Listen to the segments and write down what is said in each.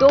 2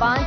5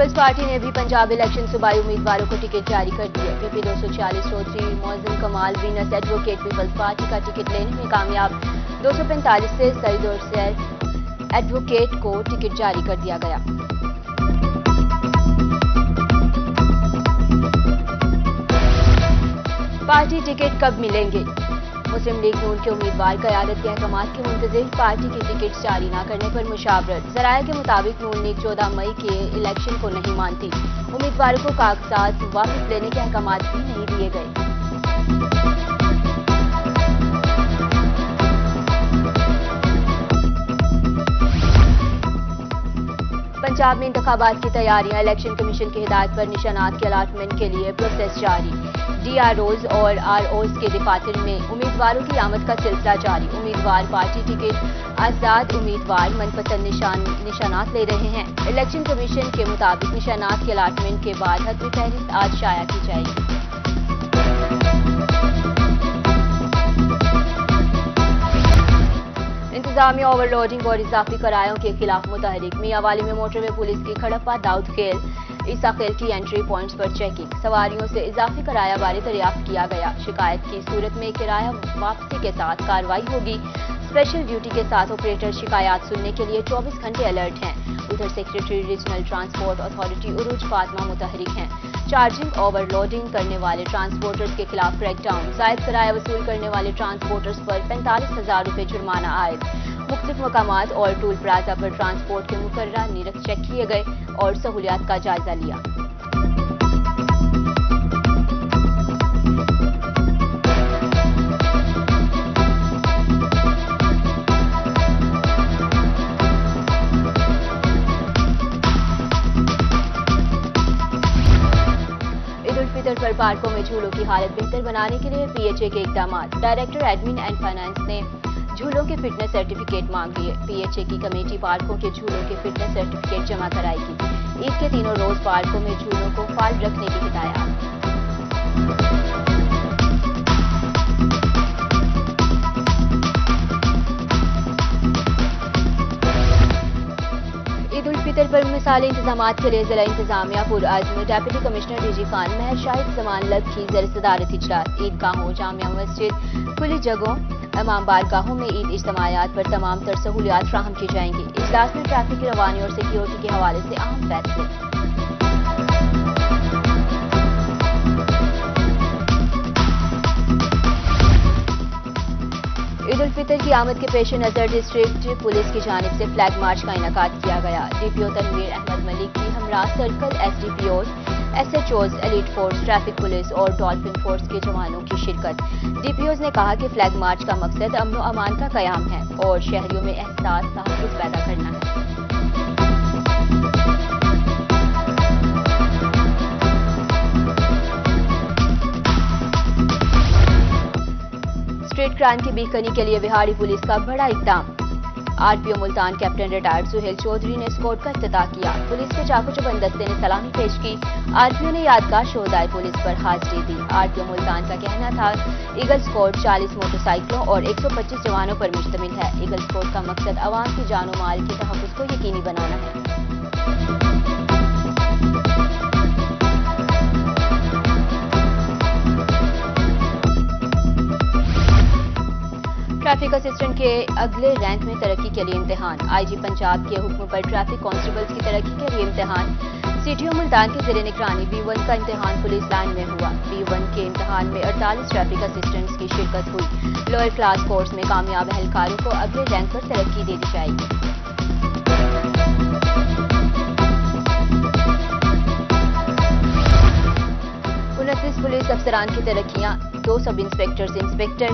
Peoples party نے بھی Punjab election صوبائی امیدواروں کو ٹکٹ جاری کر دیے. پی پی 240 چودھری معظم کمال وینس ایڈوکیٹ پیپلز پارٹی کا ٹکٹ لینے میں کامیاب. 245 سے سعید اور سید ایڈوکیٹ کو ٹکٹ جاری کر دیا گیا. پارٹی ٹکٹ کب ملیں گے؟ مسلم لیگ نون کے امیدوار قیادت کے احکامات کے منتظر پارٹی کی ٹکٹ جاری نہ کرنے پر مشاورت. ذرائع کے مطابق نون لیگ 14 مئی کے الیکشن کو نہیں مانتی. امیدواروں کو کاغذات واپس لینے کے احکامات بھی نہیں دیے گئے. پنجاب میں انتخابات کی تیاریاں. الیکشن کمیشن کی ہدایت پر نشانات کے الاٹمنٹ کے لیے پروسیس جاری. ڈی آر اوز اور آر اوز کے دفاتر میں امیدواروں کی آمد کا سلسلہ جاری. امیدوار پارٹی ٹکٹ آزاد امیدوار من پسند نشانات لے رہے ہیں. الیکشن کمیشن کے مطابق نشانات کے الاٹمنٹ کے بعد حتمی فہرست آج شائع کی جائے گی. انتظامیہ اوور لوڈنگ اور اضافی کرایوں کے خلاف متحرک. میاں والی میں موٹر وے پولیس کی کھڑپا داؤد خیل عیسیٰ خیل کی انٹری پوائنٹس پر چیکنگ. سواریوں سے اضافی کرایہ بارے دریافت کیا گیا. شکایت کی صورت میں کرایہ واپسی کے ساتھ کارروائی ہوگی. اسپیشل ڈیوٹی کے ساتھ آپریٹر شکایات سننے کے لیے 24 گھنٹے الرٹ ہیں. ادھر سیکریٹری ریجنل ٹرانسپورٹ اتھارٹی عروج فاطمہ متحرک ہیں. چارجنگ اوور لوڈنگ کرنے والے ٹرانسپورٹرز کے خلاف کریک ڈاؤن. زائد کرایہ وصول کرنے والے ٹرانسپورٹرز پر 45,000 روپے جرمانہ عائد. مختلف مقامات اور ٹول پلازا پر ٹرانسپورٹ کے مقررہ نرخ چیک کیے گئے اور سہولیات کا جائزہ لیا. عید الفطر پر پارکوں میں جھولوں کی حالت بہتر بنانے کے لیے پی ایچ اے کے اقدامات. ڈائریکٹر ایڈمن اینڈ فائنانس نے جھولوں کے فٹنس سرٹیفکیٹ مانگ لیے. پی ایچ اے کی کمیٹی پارکوں کے جھولوں کے فٹنس سرٹیفکیٹ جمع کرائے گی. عید کے تینوں روز پارکوں میں جھولوں کو فعال رکھنے کی ہدایات. عید الفطر پر مثالی انتظامات کے لیے ضلع انتظامیہ پرعزم. Deputy commissioner D G Khan Mehr Shahid زمان لگ کی زیر صدارت اجلاس. عیدگاہوں جامع مسجد کھلی جگہوں امام بارگاہوں میں عید اجتماعات پر تمام تر سہولیات فراہم کی جائیں گی. اجلاس میں ٹریفک کی روانی اور سیکیورٹی کے حوالے سے اہم فیصلے. عید الفطر کی آمد کے پیش نظر ڈسٹرکٹ پولیس کی جانب سے فلیگ مارچ کا انعقاد کیا گیا. D P O Tanveer Ahmed Malik کی ہمراہ circle S D P Os S H Os elite force traffic police اور ڈالفن فورس کے جوانوں کی شرکت. ڈی پی اوز نے کہا کہ فلیگ مارچ کا مقصد امن و امان کا قیام ہے اور شہریوں میں احساس تحفظ پیدا کرنا ہے. اسٹریٹ کرائم کی بیکنی کے لیے بہاڑی پولیس کا بڑا اقدام. Are P O Multan captain retired Sohail Chaudhry نے اسکواڈ کا افتتاح کیا. پولیس کے چاقو چوبند دستے نے سلامی پیش کی. آر پی او نے یادگار شہدائے پولیس پر حاضری دی. آر پی او ملتان کا کہنا تھا ایگل اسکواڈ 40 موٹر سائیکلوں اور 125 جوانوں پر مشتمل ہے. ایگل اسکواڈ کا مقصد عوام کی جان و مال کے تحفظ کو یقینی بنانا ہے. ٹریفک اسسٹنٹ کے اگلے رینک میں ترقی کے لیے امتحان. آئی جی پنجاب کے حکم پر ٹریفک کانسٹیبلز کی ترقی کے لیے امتحان. سی ٹی او ملتان کے زیر نگرانی B1 کا امتحان پولیس لائن میں ہوا. B1 کے امتحان میں 48 ٹریفک اسسٹنٹس کی شرکت ہوئی. لوئر کلاس کورس میں کامیاب اہلکاروں کو اگلے رینک پر ترقی دے دی جائے گی. پولیس افسران کی ترقیاں. 2 سب inspectors inspector,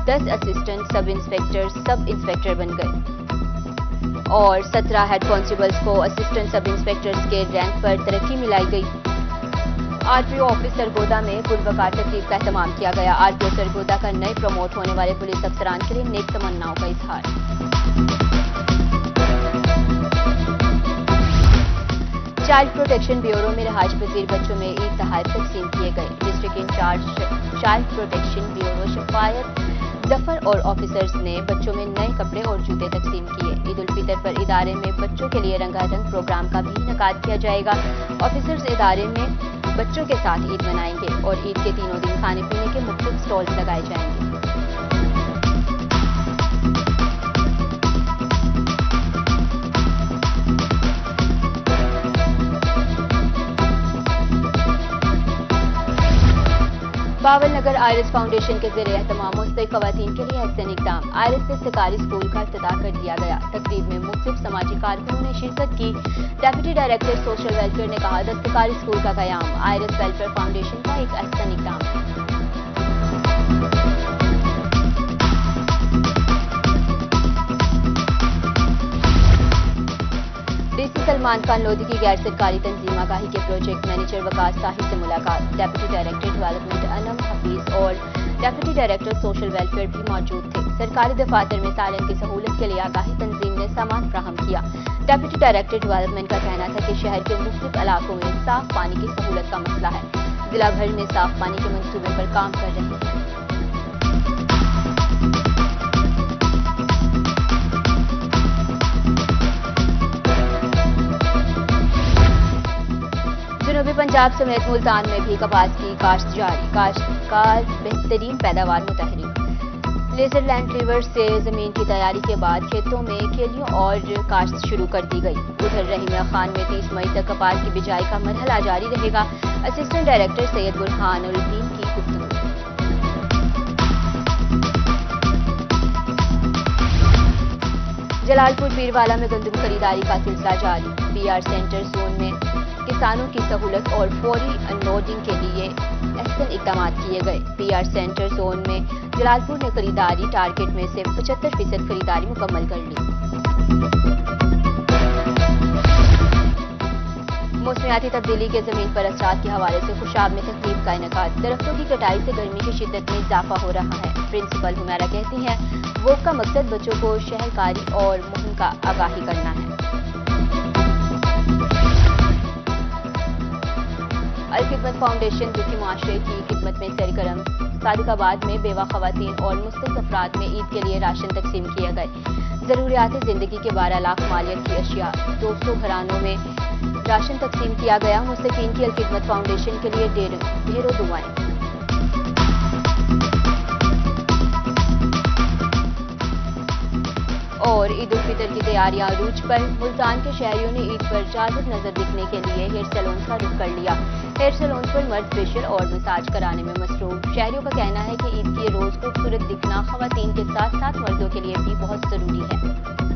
10 assistant sub inspector sub inspector بن گئے اور 17 ہیڈ کانسٹیبلز کو اسسٹنٹ سب انسپیکٹرز کے رینک پر ترقی ملائی گئی. R P O office Sargodha میں پروقار تقریب کا اہتمام کیا گیا. آر پی او سرگودا کا نئے پروموٹ ہونے والے پولیس افسران کے لیے نیک تمناؤں کا اظہار. چائلڈ پروٹیکشن بیورو میں رہائش پذیر بچوں میں عید تحائف تقسیم کیے گئے. District incharge child protection bureau Shafayat Zafar اور آفیسرز نے بچوں میں نئے کپڑے اور جوتے تقسیم کیے۔ عید الفطر پر ادارے میں بچوں کے لیے رنگا رنگ پروگرام کا بھی انعقاد کیا جائے گا۔ آفیسرز ادارے میں بچوں کے ساتھ عید منائیں گے اور عید کے تینوں دن کھانے پینے کے مختلف سٹالز لگائے جائیں گے۔ باول نگر آئرس فاؤنڈیشن کے زیر اہتمام مستحق خواتین کے لیے احسن اقدام۔ آئرس سے سرکاری اسکول کا افتتاح کر دیا گیا۔ تقریب میں مختلف سماجی کارکنوں نے شرکت کی۔ ڈپٹی ڈائریکٹر سوشل ویلفیئر نے کہا، دستکاری اسکول کا قیام آئرس ویلفیئر فاؤنڈیشن کا ایک احسن اقدام ہے۔ ڈی سی سلمان خان لودھی کی غیر سرکاری تنظیم آگاہی کے پروجیکٹ مینیجر وقاص طاہر سے ملاقات۔ ڈپٹی ڈائریکٹر ڈیولپمنٹ انم حفیظ اور ڈپٹی ڈائریکٹر سوشل ویلفیئر بھی موجود تھے۔ سرکاری دفاتر میں سائرن کی سہولت کے لیے آگاہی تنظیم نے سامان فراہم کیا۔ ڈپٹی ڈائریکٹر ڈیولپمنٹ کا کہنا تھا کہ شہر کے مختلف علاقوں میں صاف پانی کی سہولت کا مسئلہ ہے۔ ضلع بھر میں صاف پانی کے منصوبے پر کام کر رہے ہیں۔ جنوبی پنجاب سمیت ملتان میں بھی کپاس کی کاشت جاری۔ کاشتکار بہترین پیداوار متحرک۔ لیزر لینڈ ریور سے زمین کی تیاری کے بعد کھیتوں میں کھیلیوں اور کاشت شروع کر دی گئی۔ ادھر رحیمیہ خان میں 30 مئی تک کپاس کی بجائی کا مرحلہ جاری رہے گا۔ اسسٹنٹ ڈائریکٹر سید برہان الدین کی گفتگو۔ جلال پور پیروالا میں گندم خریداری کا سلسلہ جاری۔ پی آر سینٹر زون میں کسانوں کی سہولت اور فوری انلوڈنگ کے لیے احسن اقدامات کیے گئے۔ پی آر سینٹر زون میں جلال پور نے خریداری ٹارگٹ میں سے 75% خریداری مکمل کر لی۔ موسمیاتی تبدیلی کے زمین پر اثرات کے حوالے سے خوشاب میں تقریب کا انعقاد۔ درختوں کی کٹائی سے گرمی کی شدت میں اضافہ ہو رہا ہے۔ پرنسپل حمیرہ کہتی ہیں، ووک کا مقصد بچوں کو شہرکاری اور مہم کا آگاہی کرنا ہے۔ الخدمت فاؤنڈیشن دکھی معاشرے کی خدمت میں سرگرم۔ صادق آباد میں بیوہ خواتین اور مستحق افراد میں عید کے لیے راشن تقسیم کیے گئے۔ ضروریات زندگی کے 12 لاکھ مالیت کی اشیاء 200 گھرانوں میں راشن تقسیم کیا گیا۔ مستحقین کی الخدمت فاؤنڈیشن کے لیے ڈھیروں دعائیں۔ اور عید الفطر کی تیاریاں عروج پر۔ ملتان کے شہریوں نے عید پر جاذب نظر دکھنے کے لیے ہیئر سیلونز کا رخ کر لیا۔ ہیئر سیلونز پر مرد فیشل اور مساج کرانے میں مصروف۔ شہریوں کا کہنا ہے کہ عید کی روز خوبصورت دکھنا خواتین کے ساتھ ساتھ مردوں کے لیے بھی بہت ضروری ہے۔